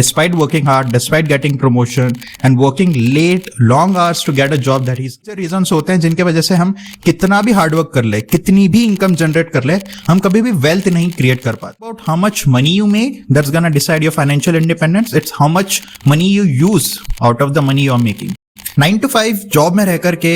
despite working hard, despite getting promotion and working late, long hours to get a job that is reasons होते हैं जिनके वजह से हम कितना भी हार्ड वर्क कर ले, कितनी भी इनकम जनरेट कर ले, हम कभी भी वेल्थ नहीं क्रिएट कर पाते. About how much money you make, that's gonna decide your financial independence. It's how much money you use out of the money you are making. 9 to 5 job में रह करके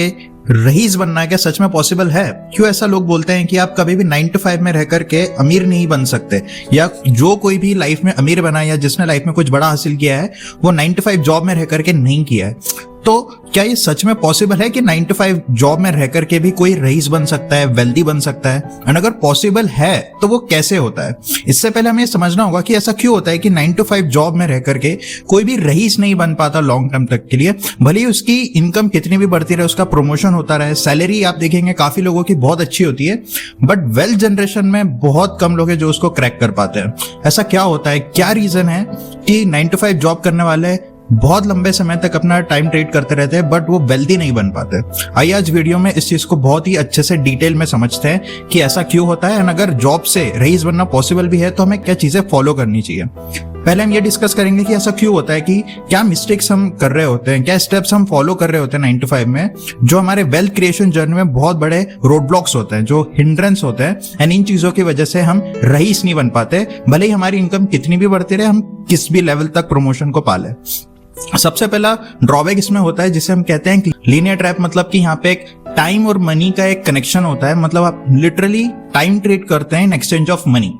रईस बनना है क्या सच में पॉसिबल है? क्यों ऐसा लोग बोलते हैं कि आप कभी भी 9 to 5 में रह करके अमीर नहीं बन सकते, या जो कोई भी लाइफ में अमीर बना या जिसने लाइफ में कुछ बड़ा हासिल किया है वो 9 to 5 जॉब में रह करके नहीं किया है. तो क्या ये सच में पॉसिबल है कि 9 to 5 जॉब में रह करके भी कोई रईस बन सकता है, वेल्दी बन सकता है? और अगर पॉसिबल है तो वो कैसे होता है? इससे पहले हमें समझना होगा कि ऐसा क्यों होता है कि 9 to 5 जॉब में रह करके कोई भी रईस नहीं बन पाता लॉन्ग टर्म तक के लिए. भले ही उसकी इनकम कितनी भी बढ़ती रहे, उसका प्रमोशन होता रहे, सैलरी आप देखेंगे काफी लोगों की बहुत अच्छी होती है, बट वेल्थ जनरेशन में बहुत कम लोग हैं जो उसको क्रैक कर पाते हैं. ऐसा क्या होता है, क्या रीजन है कि 9 to 5 जॉब करने वाले बहुत लंबे समय तक अपना टाइम ट्रेड करते रहते हैं बट वो वेल्दी नहीं बन पाते? आइए आज वीडियो में इस चीज को बहुत ही अच्छे से डिटेल में समझते हैं कि ऐसा क्यों होता है, और अगर जॉब से रईस बनना पॉसिबल भी है तो हमें क्या चीजें फॉलो करनी चाहिए. पहले हम ये डिस्कस करेंगे कि ऐसा क्यों होता है, कि क्या मिस्टेक्स हम कर रहे होते हैं, क्या स्टेप्स हम फॉलो कर रहे होते हैं 9 to 5 में जो हमारे वेल्थ क्रिएशन जर्नी में बहुत बड़े रोड ब्लॉक्स होते हैं, जो हिंड्रेंस होते हैं, एंड इन चीजों की वजह से हम रईस नहीं बन पाते. भले ही हमारी इनकम कितनी भी बढ़ती रहे, हम किस भी लेवल तक प्रमोशन को पाले. सबसे पहला ड्रॉबैक इसमें होता है जिसे हम कहते हैं लीनियर ट्रैप. मतलब कि यहाँ पे एक टाइम और मनी का एक कनेक्शन होता है. मतलब आप लिटरली टाइम ट्रेड करते हैं इन एक्सचेंज ऑफ मनी.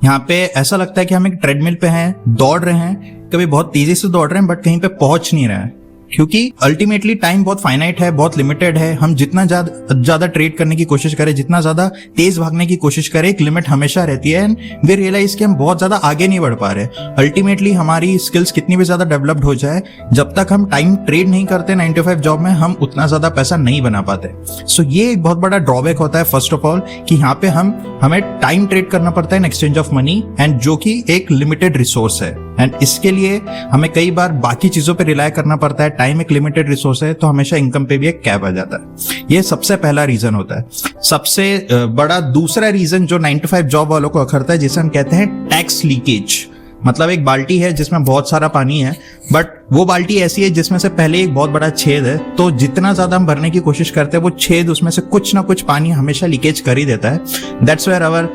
यहाँ पे ऐसा लगता है कि हम एक ट्रेडमिल पे हैं, दौड़ रहे हैं, कभी बहुत तेजी से दौड़ रहे हैं बट कहीं पे पहुंच नहीं रहे हैं, क्योंकि अल्टीमेटली टाइम बहुत फाइनाइट है, बहुत लिमिटेड है. हम जितना ज्यादा ट्रेड करने की कोशिश करें, जितना ज्यादा तेज भागने की कोशिश करें, एक लिमिट हमेशा रहती है. एंड वी रियलाइज कि हम बहुत ज्यादा आगे नहीं बढ़ पा रहे. अल्टीमेटली हमारी स्किल्स कितनी भी ज्यादा डेवलप्ड हो जाए, जब तक हम टाइम ट्रेड नहीं करते 9 to 5 जॉब में, हम उतना ज्यादा पैसा नहीं बना पाते. सो ये एक बहुत बड़ा ड्रॉबैक होता है फर्स्ट ऑफ ऑल, कि यहाँ पे हमें टाइम ट्रेड करना पड़ता है in exchange of money, and जो कि एक लिमिटेड रिसोर्स है. एंड इसके लिए हमें कई बार बाकी चीजों पे रिलाय करना पड़ता है. टाइम एक लिमिटेड रिसोर्स है तो हमेशा इनकम पे भी एक कैप आ जाता है. ये सबसे पहला रीजन होता है. सबसे बड़ा दूसरा रीजन जो 9 to 5 जॉब वालों को अखरता है, जिसे हम कहते हैं टैक्स लीकेज. मतलब एक बाल्टी है जिसमें बहुत सारा पानी है, बट वो बाल्टी ऐसी है जिसमें से पहले एक बहुत बड़ा छेद है, तो जितना ज्यादा हम भरने की कोशिश करते हैं वो छेद उसमें से कुछ ना कुछ पानी हमेशा लीकेज कर ही देता है. That's where our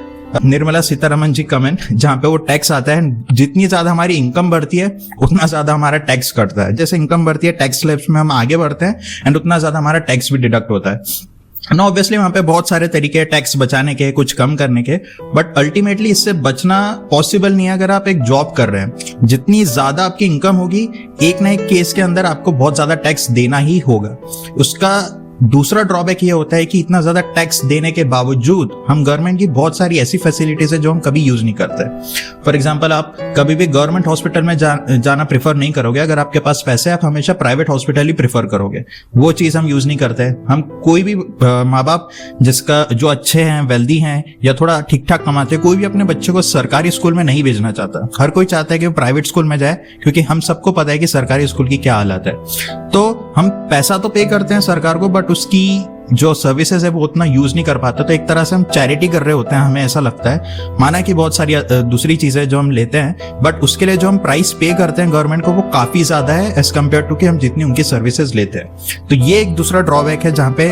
Nirmala Sitharaman ji comment, जहां पे वो टैक्स आता है. जितनी ज्यादा हमारी इनकम बढ़ती है उतना ज्यादा हमारा टैक्स कटता है. जैसे इनकम बढ़ती है, टैक्स स्लैब्स में हम आगे बढ़ते हैं, एंड उतना ज्यादा हमारा टैक्स भी डिडक्ट होता है. ना ऑब्वियसली वहां पे बहुत सारे तरीके हैं टैक्स बचाने के, कुछ कम करने के, बट अल्टीमेटली इससे बचना पॉसिबल नहीं है अगर आप एक जॉब कर रहे हैं. जितनी ज्यादा आपकी इनकम होगी, एक ना एक केस के अंदर आपको बहुत ज्यादा टैक्स देना ही होगा. उसका दूसरा ड्रॉबैक ये होता है कि इतना ज्यादा टैक्स देने के बावजूद हम गवर्नमेंट की बहुत सारी ऐसी फैसिलिटीज है जो हम कभी यूज नहीं करते. फॉर एग्जांपल, आप कभी भी गवर्नमेंट हॉस्पिटल में जाना प्रेफर नहीं करोगे. अगर आपके पास पैसे, आप हमेशा प्राइवेट हॉस्पिटल ही प्रेफर करोगे. वो चीज हम यूज नहीं करते. हम कोई भी माँ बाप जो अच्छे हैं, वेल्दी हैं, या थोड़ा ठीक ठाक कमाते हैं, कोई भी अपने बच्चे को सरकारी स्कूल में नहीं भेजना चाहता. हर कोई चाहता है कि वो प्राइवेट स्कूल में जाए, क्योंकि हम सबको पता है कि सरकारी स्कूल की क्या हालत है. तो हम पैसा तो पे करते हैं सरकार को, बट उसकी जो सर्विसेज है वो उतना यूज नहीं कर पाते. तो एक तरह से हम चैरिटी कर रहे होते हैं, हमें ऐसा लगता है. माना कि बहुत सारी दूसरी चीजें जो हम लेते हैं, बट उसके लिए जो हम प्राइस पे करते हैं गवर्नमेंट को, वो काफी ज्यादा है एज कम्पेयर टू कि हम जितनी उनकी सर्विसेज लेते हैं. तो ये एक दूसरा ड्रॉबैक है जहाँ पे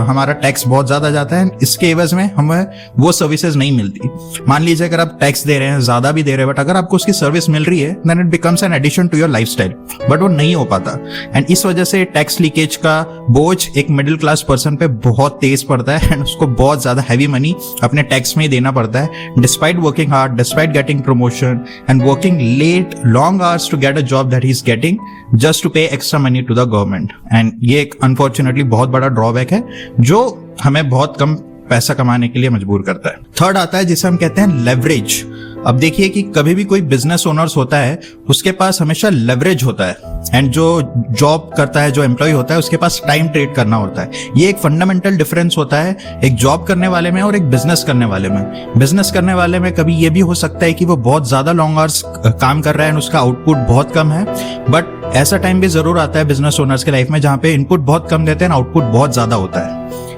हमारा टैक्स बहुत ज्यादा जाता है. इसके एवज में हमें वो सर्विसेज नहीं मिलती. मान लीजिए अगर आप टैक्स दे रहे हैं, ज्यादा भी दे रहे हैं, बट अगर आपको उसकी सर्विस मिल रही है, then it becomes an addition to your lifestyle, but वो नहीं हो पाता. एंड इस वजह से टैक्स लीकेज का बोझ एक मिडिल क्लास पर्सन पे बहुत तेज पड़ता है, एंड उसको बहुत ज्यादा हैवी मनी अपने टैक्स में ही देना पड़ता है. Despite working hard, despite getting promotion and working late, long hours to get a job that he is getting just to pay extra money to the government. And ये एक unfortunately बहुत बड़ा drawback है जो हमें बहुत कम पैसा कमाने के लिए मजबूर करता है. थर्ड आता है जिसे हम कहते हैं लेवरेज. अब देखिए कि कभी भी कोई बिजनेस ओनर्स होता है, उसके पास हमेशा लेवरेज होता है, एंड जो जॉब करता है, जो एम्प्लॉय होता है, उसके पास टाइम ट्रेड करना होता है. ये एक फंडामेंटल डिफरेंस होता है एक जॉब करने वाले में और एक बिजनेस करने वाले में. बिजनेस करने वाले में कभी ये भी हो सकता है कि वो बहुत ज्यादा लॉन्ग आवर्स काम कर रहा है एंड उसका आउटपुट बहुत कम है, बट ऐसा टाइम भी जरूर आता है बिजनेस ओनर्स के लाइफ में जहां पे इनपुट बहुत कम देते हैं, आउटपुट बहुत ज्यादा होता है.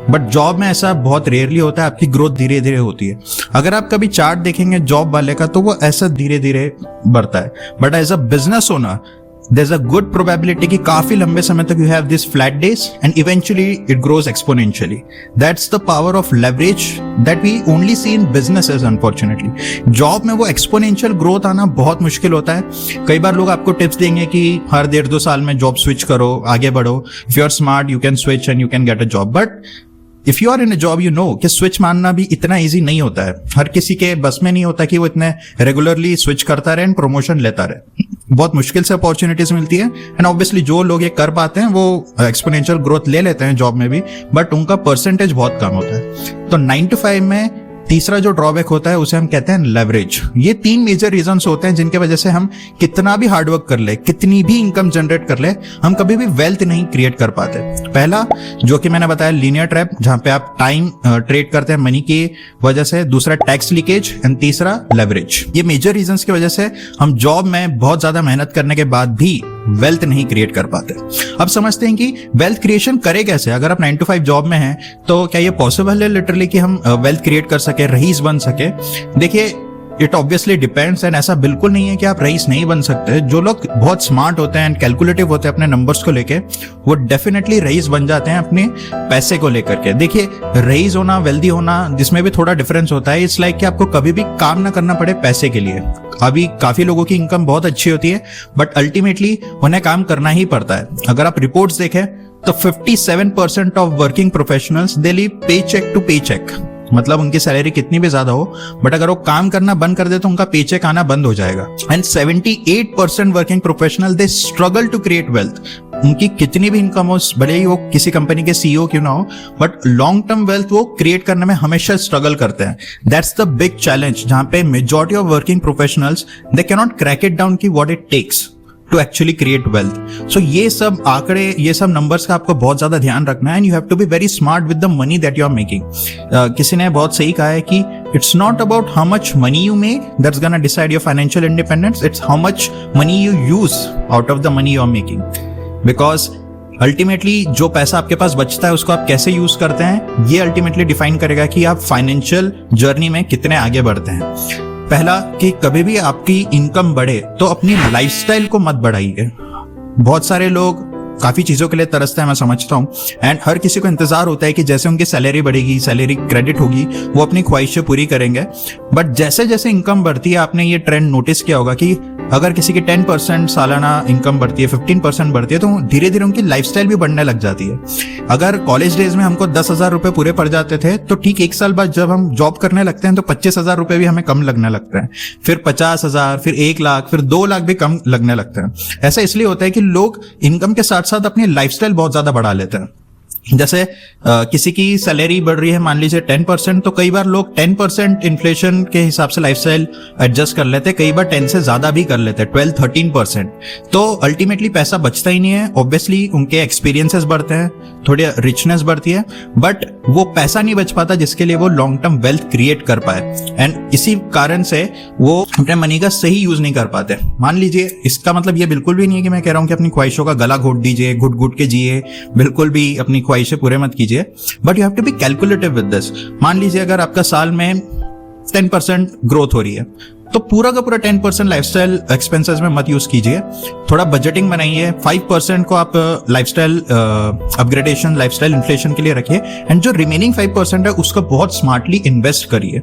बट जॉब में ऐसा बहुत रेयरली होता है, आपकी ग्रोथ धीरे धीरे होती है। अगर आप कभी चार्ट देखेंगे जॉब वाले का तो वो ऐसा धीरे धीरे बढ़ता है, but as a business owner there's a good probability कि काफी लंबे समय तक you have these flat days and eventually it grows exponentially. That's the power of leverage that we only see in businesses unfortunately. Job में वो exponential growth आना बहुत मुश्किल होता है। कई बार लोग आपको टिप्स देंगे कि हर 1.5-2 साल में जॉब स्विच करो, आगे बढ़ो, if you are smart you can switch and you can get a job, but if you are in a job you know कि स्विच मारना भी इतना इजी नहीं होता है। हर किसी के बस में नहीं होता कि वो इतने रेगुलरली स्विच करता रहे एंड प्रमोशन लेता रहे। बहुत मुश्किल से अपॉर्चुनिटीज मिलती है एंड ऑब्वियसली जो लोग ये कर पाते हैं वो एक्सपोनेंशियल ग्रोथ ले लेते हैं जॉब में भी, बट उनका परसेंटेज बहुत कम होता है। तो 9 to 5 में तीसरा जो ड्रॉबैक होता है उसे हम कहते हैं लेवरेज। ये 3 मेजर रीजंस होते हैं जिनके वजह से हम कितना भी हार्डवर्क कर ले, कितनी भी इनकम जनरेट कर ले, हम कभी भी वेल्थ नहीं क्रिएट कर पाते। पहला जो कि मैंने बताया लीनियर ट्रैप, जहां पे आप टाइम ट्रेड करते हैं मनी की वजह से, दूसरा टैक्स लीकेज एंड तीसरा लेवरेज। ये मेजर रीजंस की वजह से हम जॉब में बहुत ज्यादा मेहनत करने के बाद भी वेल्थ नहीं क्रिएट कर पाते। अब समझते हैं कि वेल्थ क्रिएशन करे कैसे। अगर आप 9 to 5 जॉब में हैं तो क्या ये पॉसिबल है लिटरली कि हम वेल्थ क्रिएट कर सके, रईस बन सके? देखिए इट ऑब्वियसली डिपेंड्स एंड ऐसा बिल्कुल नहीं है कि आप रईस नहीं बन सकते। जो लोग बहुत स्मार्ट होते हैं एंड कैलकुलेटिव होते हैं अपने नंबर्स को लेके, वो डेफिनेटली रईस बन जाते हैं अपने पैसे को लेकर के। देखिए रईस होना, वेल्दी होना, जिसमें भी थोड़ा डिफरेंस होता है। इट्स लाइक कि आपको कभी भी काम ना करना पड़े पैसे के लिए। अभी काफी लोगों की इनकम बहुत अच्छी होती है बट अल्टीमेटली उन्हें काम करना ही पड़ता है। अगर आप रिपोर्ट्स देखें तो 57% of working professionals they live पे चेक टू पे चेक। मतलब उनकी सैलरी कितनी भी ज्यादा हो बट अगर वो काम करना बंद कर दे तो उनका पे चेक आना बंद हो जाएगा। And 78% working professional they struggle to create wealth. उनकी कितनी भी इनकम हो, भले ही वो किसी कंपनी के सीईओ क्यों ना हो, बट लॉन्ग टर्म वेल्थ वो क्रिएट करने में हमेशा स्ट्रगल करते हैं। दैट्स द बिग चैलेंज, जहां पे majority of working professionals they can not crack it down की what it takes to actually create wealth. So ये सब आंकड़े, ये सब नंबर्स का आपको बहुत ज्यादा ध्यान रखना है and you have to be very smart with the money that you are making. किसी ने बहुत सही कहा है कि it's not about how much money you make that's gonna decide your financial independence, it's how much money you use out of the money you are making. Because ultimately जो पैसा आपके पास बचता है उसको आप कैसे यूज करते हैं, ये अल्टीमेटली डिफाइन करेगा कि आप फाइनेंशियल जर्नी में कितने आगे बढ़ते हैं। पहला कि कभी भी आपकी इनकम बढ़े तो अपनी लाइफस्टाइल को मत बढ़ाइए। बहुत सारे लोग काफी चीजों के लिए तरसते हैं, मैं समझता हूँ, एंड हर किसी को इंतजार होता है कि जैसे उनकी सैलरी बढ़ेगी, सैलरी क्रेडिट होगी, वो अपनी ख्वाहिशें पूरी करेंगे। बट जैसे जैसे इनकम बढ़ती है, आपने ये ट्रेंड नोटिस किया होगा कि अगर किसी की 10% सालाना इनकम बढ़ती है, 15% बढ़ती है, तो धीरे धीरे उनकी लाइफस्टाइल भी बढ़ने लग जाती है। अगर कॉलेज डेज में हमको 10,000 रुपए पूरे पड़ जाते थे तो ठीक 1 साल बाद जब हम जॉब करने लगते हैं तो 25,000 रुपए भी हमें कम लगने लगते हैं, फिर 50,000, फिर 1 लाख, फिर 2 लाख भी कम लगने लगते हैं। ऐसा इसलिए होता है कि लोग इनकम के साथ साथ अपनी लाइफस्टाइल बहुत ज्यादा बढ़ा लेते हैं। जैसे किसी की सैलरी बढ़ रही है मान लीजिए 10%, तो कई बार लोग 10% इन्फ्लेशन के हिसाब से लाइफस्टाइल एडजस्ट कर लेते हैं, कई बार 10 से ज्यादा भी कर लेते हैं, 12-13%। तो अल्टीमेटली पैसा बचता ही नहीं है। ऑब्वियसली उनके एक्सपीरियंसेस बढ़ते हैं, थोड़ी रिचनेस बढ़ती है, बट वो पैसा नहीं बच पाता जिसके लिए वो लॉन्ग टर्म वेल्थ क्रिएट कर पाए। एंड इसी कारण से वो अपने मनी का सही यूज नहीं कर पाते। मान लीजिए, इसका मतलब ये बिल्कुल भी नहीं है कि मैं कह रहा हूं कि अपनी ख्वाहिशों का गला घोट दीजिए, घुट घुट के जिए, बिल्कुल भी अपनी ख्वाहिशें पूरे मत कीजिए, but you have to be calculative with this. मान लीजिए अगर आपका साल में 10% ग्रोथ हो रही है तो पूरा का पूरा 10% लाइफस्टाइल एक्सपेंसेस में मत यूज कीजिए, थोड़ा बजटिंग बनाइए। 5% को आप लाइफस्टाइल अपग्रेडेशन, लाइफस्टाइल इन्फ्लेशन के लिए रखिए, एंड जो रिमेनिंग 5% है उसको बहुत स्मार्टली इन्वेस्ट करिए।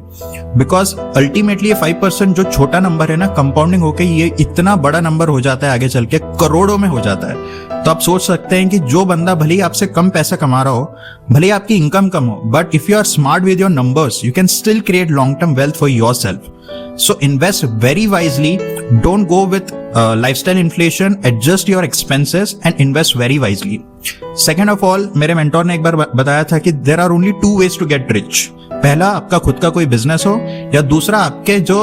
बिकॉज अल्टीमेटली ये 5% जो छोटा नंबर है ना, कंपाउंडिंग होकर ये इतना बड़ा नंबर हो जाता है, आगे चल के करोड़ों में हो जाता है। तो आप सोच सकते हैं कि जो बंदा भले ही आपसे कम पैसा कमा रहा हो, भले ही आपकी इनकम कम हो, but if you are smart with your numbers you can still create long term wealth for yourself. So invest very wisely. Don't go with lifestyle inflation. Adjust your expenses and invest very wisely. Second of all, मेरे mentor ने एक बार बताया था कि there are only 2 ways to get rich. पहला, आपका खुद का कोई बिजनेस हो, या दूसरा आपके जो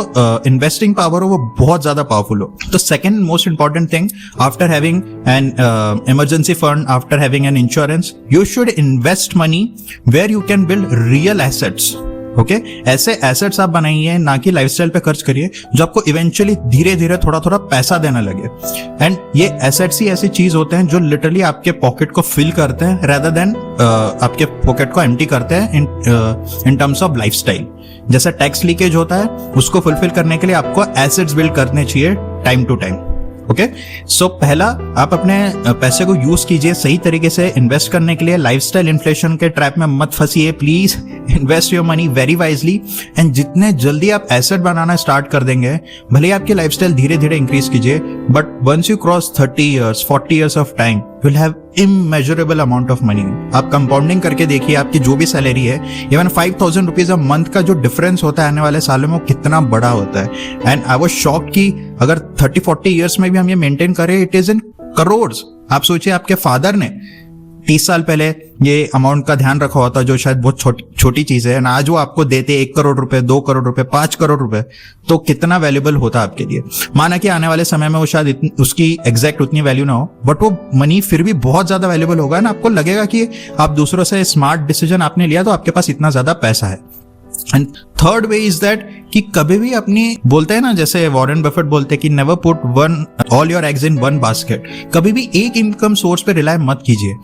इन्वेस्टिंग पावर हो वो बहुत ज्यादा पावरफुल हो। तो second most important thing, after having an emergency fund, after having an insurance, you should invest money where you can build real assets okay ऐसे एसेट्स आप बनाइए, ना कि लाइफस्टाइल पे खर्च करिए जो आपको इवेंचुअली धीरे धीरे थोड़ा थोड़ा पैसा देने लगे। एंड ये एसेट्स ही ऐसी चीज होते हैं जो लिटरली आपके पॉकेट को फिल करते हैं रेदर देन आपके पॉकेट को एम्प्टी करते हैं इन टर्म्स ऑफ लाइफस्टाइल। जैसे टैक्स लीकेज होता है, उसको फुलफिल करने के लिए आपको एसेट्स बिल्ड करने चाहिए time to time. Okay so पहला, आप अपने पैसे को यूज कीजिए सही तरीके से इन्वेस्ट करने के लिए। लाइफस्टाइल इन्फ्लेशन के ट्रैप में मत फंसिए please. Invest your money very wisely and जितने जल्दी आप एसेट बनाना स्टार्ट कर देंगे, भले ही आपकी लाइफस्टाइल धीरे धीरे इंक्रीज कीजिए, but once you cross 30 years 40 years of time you will have immeasurable amount of money. आप कंपाउंडिंग करके देखिए, आपकी जो भी सैलरी है, इवन 5,000 रुपीज अ मंथ का जो डिफरेंस होता है आने वाले सालों में, वो कितना बड़ा होता है। एंड आई वाज शॉक्ड कि अगर 30-40 years में भी हम ये मेंटेन करें, इट इज इन करोड्स। आप सोचिए आपके फादर ने 30 साल पहले ये अमाउंट का ध्यान रखा होता, जो शायद बहुत छोटी चीज है, ना आज वो आपको देते 1 करोड़ रुपए, 2 करोड़ रुपए, 5 करोड़ रुपए, तो कितना वैल्यूबल होता आपके लिए। माना कि आने वाले समय में वो शायद उसकी एग्जैक्ट उतनी वैल्यू ना हो, बट वो मनी फिर भी बहुत ज्यादा वैल्यूबल होगा ना। आपको लगेगा कि आप दूसरों से स्मार्ट डिसीजन आपने लिया, तो आपके पास इतना ज्यादा पैसा है। And third way is that कि कभी भी अपनी, बोलते हैं ना, जैसे वॉरेन बफेट बोलते हैं कि never put all your eggs in one basket. कभी भी एक इनकम सोर्स पे रिलाय मत कीजिए।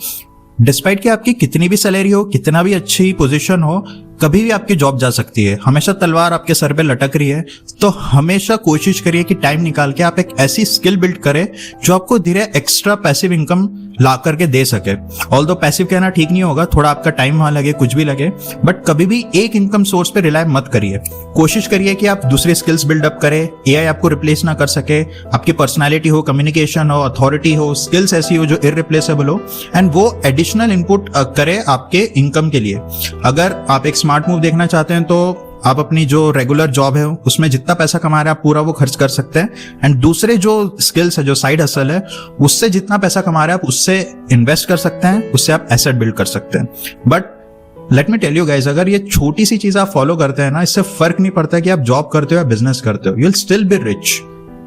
डिस्पाइट कि आपकी कितनी भी सैलरी हो, कितना भी अच्छी पोजीशन हो, कभी भी आपकी जॉब जा सकती है। हमेशा तलवार आपके सर पे लटक रही है, तो हमेशा कोशिश करिए कि टाइम निकाल के आप एक ऐसी स्किल बिल्ड करें जो आपको धीरे एक्स्ट्रा पैसिव इनकम ला करके दे सके। ऑल्दो पैसिव कहना ठीक नहीं होगा, थोड़ा आपका टाइम वहां लगे, कुछ भी लगे, बट कभी भी एक इनकम सोर्स पे रिलाय मत करिए। कोशिश करिए कि आप दूसरी स्किल्स बिल्डअप करें, एआई आपको रिप्लेस ना कर सके। आपकी पर्सनैलिटी हो, कम्युनिकेशन हो, अथॉरिटी हो, स्किल्स ऐसी हो जो इररिप्लेसेबल हो, एंड वो एडिशनल इनपुट करे आपके इनकम के लिए। अगर आप एक स्मार्ट मूव देखना चाहते हैं, तो आप अपनी जो रेगुलर जॉब है उसमें जितना पैसा कमा रहे हैं आप पूरा वो खर्च कर सकते हैं, एंड दूसरे जो स्किल्स है, जो साइड हसल है, उससे जितना पैसा कमा रहे हैं आप उससे इन्वेस्ट कर सकते हैं, उससे आप एसेट बिल्ड कर सकते हैं। But let me tell you guys, अगर ये छोटी सी चीज आप फॉलो करते हैं ना, इससे फर्क नहीं पड़ता कि आप जॉब करते हो या बिजनेस करते हो, you will still be rich.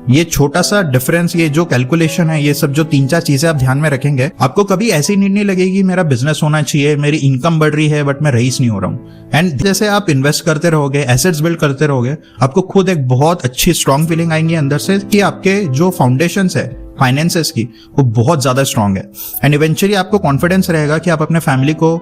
ये छोटा सा डिफरेंस, ये जो कैलकुलेशन है, ये सब जो 3-4 चीजें आप ध्यान में रखेंगे, आपको कभी ऐसी नीड नहीं लगेगी मेरा बिजनेस होना चाहिए, मेरी इनकम बढ़ रही है बट मैं रईस नहीं हो रहा हूँ। एंड जैसे आप इन्वेस्ट करते रहोगे, एसेट्स बिल्ड करते रहोगे, आपको खुद एक बहुत अच्छी स्ट्रांग फीलिंग आएंगी अंदर से कि आपके जो फाउंडेशंस है फाइनेंसेस की, वो बहुत ज्यादा स्ट्रांग है। एंड इवेंचुअली आपको कॉन्फिडेंस रहेगा कि आप अपने फैमिली को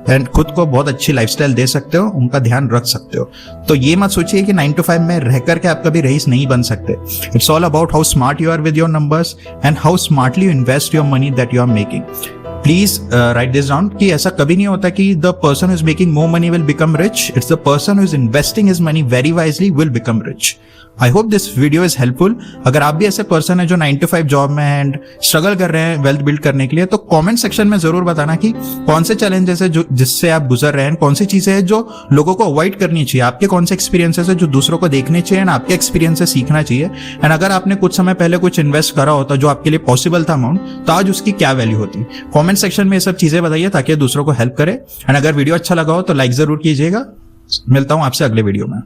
एंड खुद को बहुत अच्छी लाइफस्टाइल दे सकते हो, उनका ध्यान रख सकते हो। तो ये मत सोचिए कि 9 to 5 में रह करके आप कभी रईस नहीं बन सकते। It's all about how smart you are with your numbers and how smartly you invest your money that you are making. Please write this down कि ऐसा कभी नहीं होता कि the person who is making more money will become rich. It's the person who is investing his money very wisely will become rich. I hope this video is helpful. अगर आप भी ऐसे पर्सन है जो 9 to 5 जॉब में and struggle कर रहे हैं वेल्थ बिल्ड करने के लिए, तो कमेंट सेक्शन में जरूर बताना कि कौन से चैलेंजेस है जो जिससे आप गुजर रहे हैं, कौन सी चीजें हैं जो लोगों को अवॉइड करनी चाहिए, आपके कौन से एक्सपीरियंसेस है जो दूसरों को देखने चाहिए एंड आपके एक्सपीरियंस से सीखना चाहिए। एंड अगर आपने कुछ समय पहले कुछ इन्वेस्ट करा होता जो आपके लिए पॉसिबल था अमाउंट, तो आज उसकी क्या वैल्यू होती। कॉमेंट सेक्शन में ये सब चीजें बताइए ताकि दूसरों को हेल्प करे। एंड अगर वीडियो अच्छा लगा हो तो लाइक जरूर कीजिएगा। मिलता हूं आपसे अगले वीडियो में।